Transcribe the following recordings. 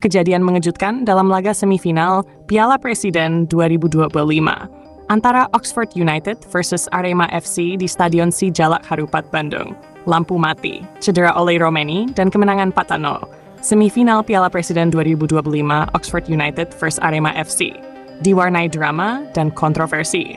kejadian mengejutkan dalam laga semifinal Piala Presiden 2025 antara Oxford United versus Arema FC di Stadion Sijalak Harupat Bandung. Lampu mati, cedera oleh Romeni, dan kemenangan 4-0. Semifinal Piala Presiden 2025 Oxford United versus Arema FC diwarnai drama dan kontroversi.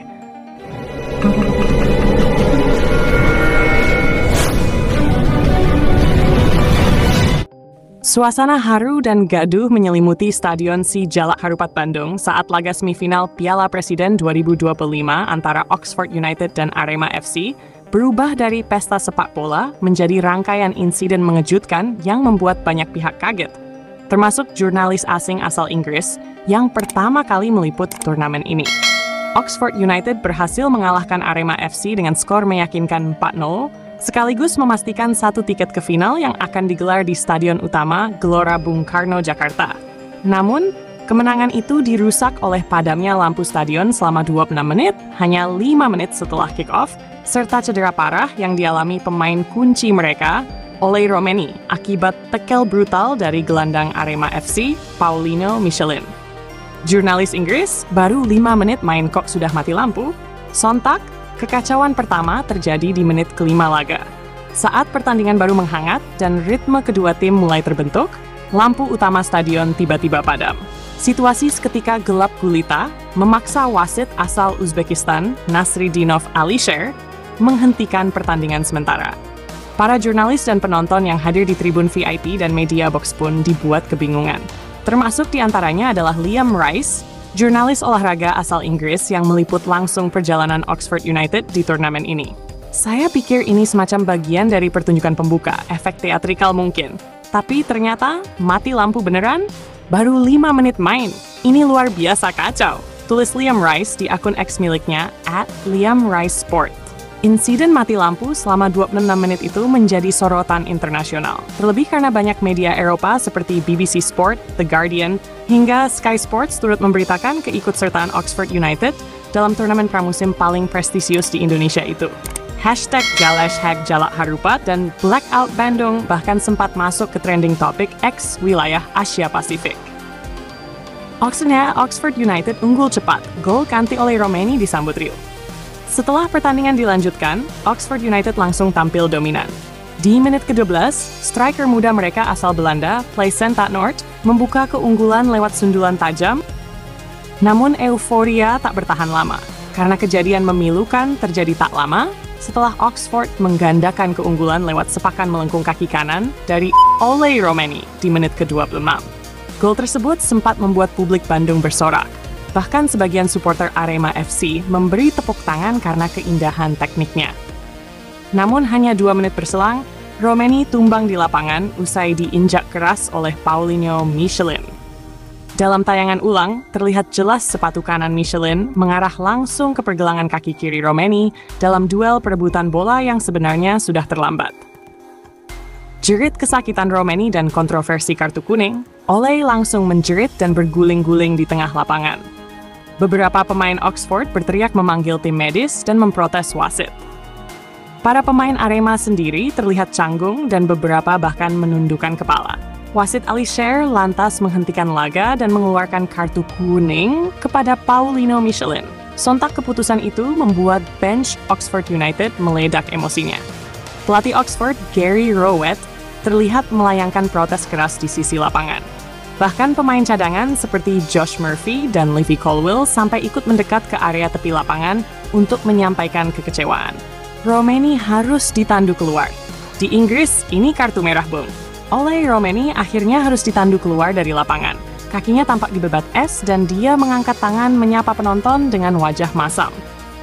Suasana haru dan gaduh menyelimuti Stadion Sijalak Harupat Bandung saat laga semifinal Piala Presiden 2025 antara Oxford United dan Arema FC berubah dari pesta sepak bola menjadi rangkaian insiden mengejutkan yang membuat banyak pihak kaget, termasuk jurnalis asing asal Inggris yang pertama kali meliput turnamen ini. Oxford United berhasil mengalahkan Arema FC dengan skor meyakinkan 4-0, sekaligus memastikan satu tiket ke final yang akan digelar di Stadion Utama Gelora Bung Karno, Jakarta. Namun, kemenangan itu dirusak oleh padamnya lampu stadion selama 26 menit, hanya 5 menit setelah kick-off, serta cedera parah yang dialami pemain kunci mereka, Ole Romeni, akibat tekel brutal dari gelandang Arema FC, Paulinho Michelin. Jurnalis Inggris, baru 5 menit main kok sudah mati lampu? Sontak, kekacauan pertama terjadi di menit kelima laga. Saat pertandingan baru menghangat dan ritme kedua tim mulai terbentuk, lampu utama stadion tiba-tiba padam. Situasi seketika gelap gulita memaksa wasit asal Uzbekistan, Nasriddinov Alisher, menghentikan pertandingan sementara. Para jurnalis dan penonton yang hadir di tribun VIP dan media box pun dibuat kebingungan. Termasuk di antaranya adalah Liam Rice, jurnalis olahraga asal Inggris yang meliput langsung perjalanan Oxford United di turnamen ini. Saya pikir ini semacam bagian dari pertunjukan pembuka, efek teatrikal mungkin. Tapi ternyata mati lampu beneran? Baru 5 menit main. Ini luar biasa kacau. Tulis Liam Rice di akun X miliknya @LiamRiceSport. Insiden mati lampu selama 26 menit itu menjadi sorotan internasional. Terlebih karena banyak media Eropa seperti BBC Sport, The Guardian, hingga Sky Sports turut memberitakan keikutsertaan Oxford United dalam turnamen pramusim paling prestisius di Indonesia itu. #Jalak Harupat dan Blackout Bandung bahkan sempat masuk ke trending topik X wilayah Asia Pasifik. Auksinya, Oxford United unggul cepat, gol kanti oleh Romeni disambut riuh. Setelah pertandingan dilanjutkan, Oxford United langsung tampil dominan. Di menit ke-12, striker muda mereka asal Belanda, Placenta Noord, membuka keunggulan lewat sundulan tajam. Namun euforia tak bertahan lama, karena kejadian memilukan terjadi tak lama setelah Oxford menggandakan keunggulan lewat sepakan melengkung kaki kanan dari Ole Romeni di menit ke-26. Gol tersebut sempat membuat publik Bandung bersorak. Bahkan sebagian supporter Arema FC memberi tepuk tangan karena keindahan tekniknya. Namun hanya 2 menit berselang, Romeni tumbang di lapangan usai diinjak keras oleh Paulinho Michelin. Dalam tayangan ulang, terlihat jelas sepatu kanan Michelin mengarah langsung ke pergelangan kaki kiri Romeni dalam duel perebutan bola yang sebenarnya sudah terlambat. Jerit kesakitan Romeni dan kontroversi kartu kuning, Ole langsung menjerit dan berguling-guling di tengah lapangan. Beberapa pemain Oxford berteriak memanggil tim medis dan memprotes wasit. Para pemain Arema sendiri terlihat canggung dan beberapa bahkan menundukkan kepala. Wasit Alisher lantas menghentikan laga dan mengeluarkan kartu kuning kepada Paulinho Michelin. Sontak keputusan itu membuat bench Oxford United meledak emosinya. Pelatih Oxford, Gary Rowett, terlihat melayangkan protes keras di sisi lapangan. Bahkan pemain cadangan seperti Josh Murphy dan Levi Colwill sampai ikut mendekat ke area tepi lapangan untuk menyampaikan kekecewaan. Romeni harus ditandu keluar. Di Inggris, ini kartu merah, Bung. Ole Romeni akhirnya harus ditandu keluar dari lapangan. Kakinya tampak dibebat es dan dia mengangkat tangan menyapa penonton dengan wajah masam.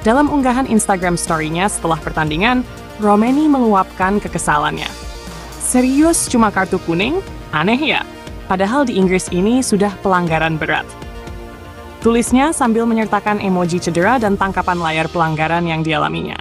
Dalam unggahan Instagram story-nya setelah pertandingan, Romeni meluapkan kekesalannya. Serius cuma kartu kuning? Aneh ya? Padahal di Inggris ini sudah pelanggaran berat. Tulisnya sambil menyertakan emoji cedera dan tangkapan layar pelanggaran yang dialaminya.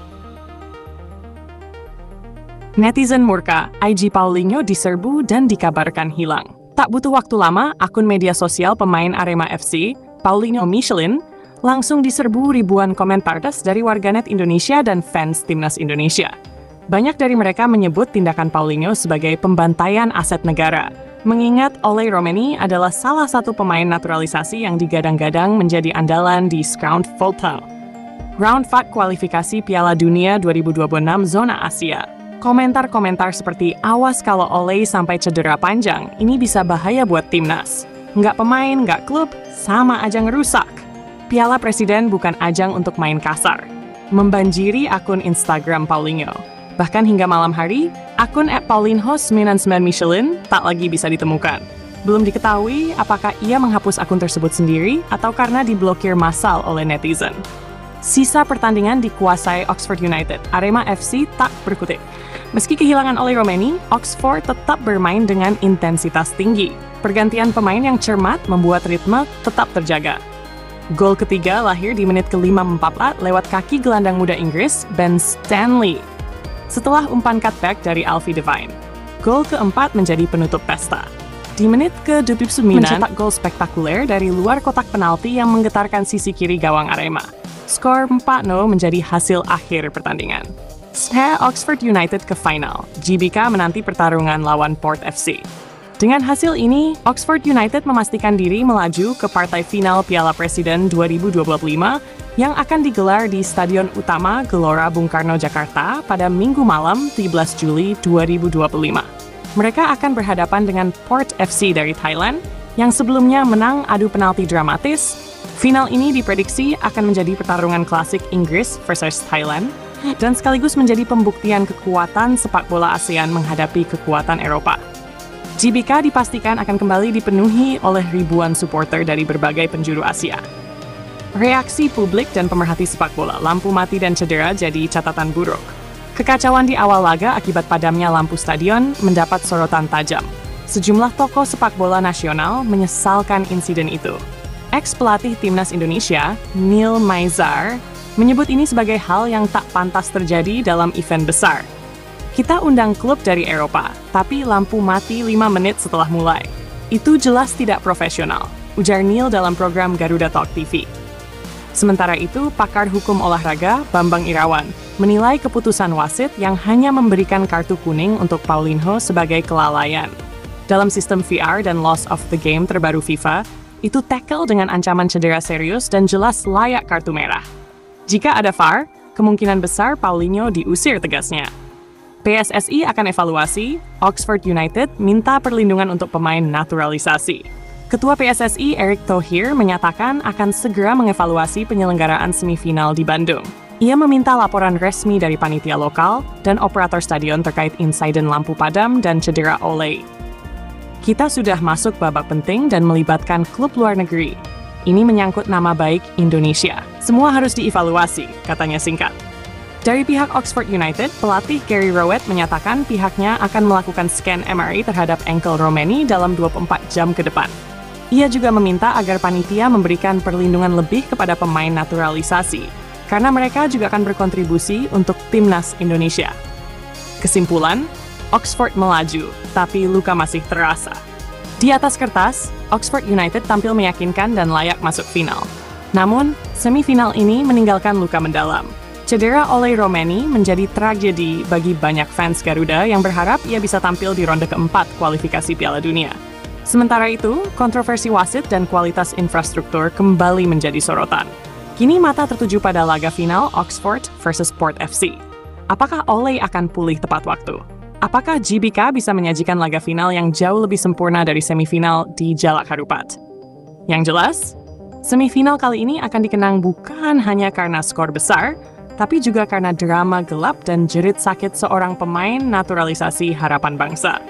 Netizen murka, IG Paulinho diserbu dan dikabarkan hilang. Tak butuh waktu lama, akun media sosial pemain Arema FC, Paulinho Michelin, langsung diserbu ribuan komentar dari warganet Indonesia dan fans timnas Indonesia. Banyak dari mereka menyebut tindakan Paulinho sebagai pembantaian aset negara. Mengingat Oleh Romeni adalah salah satu pemain naturalisasi yang digadang-gadang menjadi andalan di Scround Volta. Round 4 kualifikasi Piala Dunia 2026 zona Asia. Komentar-komentar seperti awas kalau Oleh sampai cedera panjang, ini bisa bahaya buat timnas. Nggak pemain, nggak klub, sama aja ngerusak. Piala Presiden bukan ajang untuk main kasar. Membanjiri akun Instagram Paulinho. Bahkan hingga malam hari, akun @paulinho99michelin tak lagi bisa ditemukan. Belum diketahui apakah ia menghapus akun tersebut sendiri atau karena diblokir massal oleh netizen. Sisa pertandingan dikuasai Oxford United. Arema FC tak berkutik. Meski kehilangan Oleh Romeni, Oxford tetap bermain dengan intensitas tinggi. Pergantian pemain yang cermat membuat ritme tetap terjaga. Gol ketiga lahir di menit ke-54 lewat kaki gelandang muda Inggris, Ben Stanley. Setelah umpan cutback dari Alfie Devine, gol keempat menjadi penutup pesta. Di menit ke-29, mencetak gol spektakuler dari luar kotak penalti yang menggetarkan sisi kiri gawang Arema. Skor 4-0 menjadi hasil akhir pertandingan. Oxford United ke final. GBK menanti pertarungan lawan Port FC. Dengan hasil ini, Oxford United memastikan diri melaju ke partai final Piala Presiden 2025 yang akan digelar di Stadion Utama Gelora Bung Karno, Jakarta pada Minggu malam 13 Juli 2025. Mereka akan berhadapan dengan Port FC dari Thailand yang sebelumnya menang adu penalti dramatis. Final ini diprediksi akan menjadi pertarungan klasik Inggris versus Thailand dan sekaligus menjadi pembuktian kekuatan sepak bola ASEAN menghadapi kekuatan Eropa. GBK dipastikan akan kembali dipenuhi oleh ribuan supporter dari berbagai penjuru Asia. Reaksi publik dan pemerhati sepak bola, lampu mati dan cedera jadi catatan buruk. Kekacauan di awal laga akibat padamnya lampu stadion mendapat sorotan tajam. Sejumlah tokoh sepak bola nasional menyesalkan insiden itu. Ex-pelatih Timnas Indonesia, Neil Maizar, menyebut ini sebagai hal yang tak pantas terjadi dalam event besar. Kita undang klub dari Eropa, tapi lampu mati 5 menit setelah mulai. Itu jelas tidak profesional, ujar Neil dalam program Garuda Talk TV. Sementara itu, pakar hukum olahraga Bambang Irawan menilai keputusan wasit yang hanya memberikan kartu kuning untuk Paulinho sebagai kelalaian. Dalam sistem VR dan loss of the game terbaru FIFA, itu tackle dengan ancaman cedera serius dan jelas layak kartu merah. Jika ada VAR, kemungkinan besar Paulinho diusir, tegasnya. PSSI akan evaluasi, Oxford United minta perlindungan untuk pemain naturalisasi. Ketua PSSI Erick Thohir menyatakan akan segera mengevaluasi penyelenggaraan semifinal di Bandung. Ia meminta laporan resmi dari panitia lokal dan operator stadion terkait insiden lampu padam dan cedera Oleh. Kita sudah masuk babak penting dan melibatkan klub luar negeri. Ini menyangkut nama baik Indonesia. Semua harus dievaluasi, katanya singkat. Dari pihak Oxford United, pelatih Gary Rowett menyatakan pihaknya akan melakukan scan MRI terhadap ankle Romeni dalam 24 jam ke depan. Ia juga meminta agar panitia memberikan perlindungan lebih kepada pemain naturalisasi, karena mereka juga akan berkontribusi untuk timnas Indonesia. Kesimpulan, Oxford melaju, tapi luka masih terasa. Di atas kertas, Oxford United tampil meyakinkan dan layak masuk final. Namun, semifinal ini meninggalkan luka mendalam. Cedera Oleh Romeni menjadi tragedi bagi banyak fans Garuda yang berharap ia bisa tampil di ronde keempat kualifikasi Piala Dunia. Sementara itu, kontroversi wasit dan kualitas infrastruktur kembali menjadi sorotan. Kini mata tertuju pada laga final Oxford versus Port FC. Apakah Oleh akan pulih tepat waktu? Apakah GBK bisa menyajikan laga final yang jauh lebih sempurna dari semifinal di Jalak Harupat? Yang jelas, semifinal kali ini akan dikenang bukan hanya karena skor besar, tapi juga karena drama gelap dan jerit sakit seorang pemain naturalisasi harapan bangsa.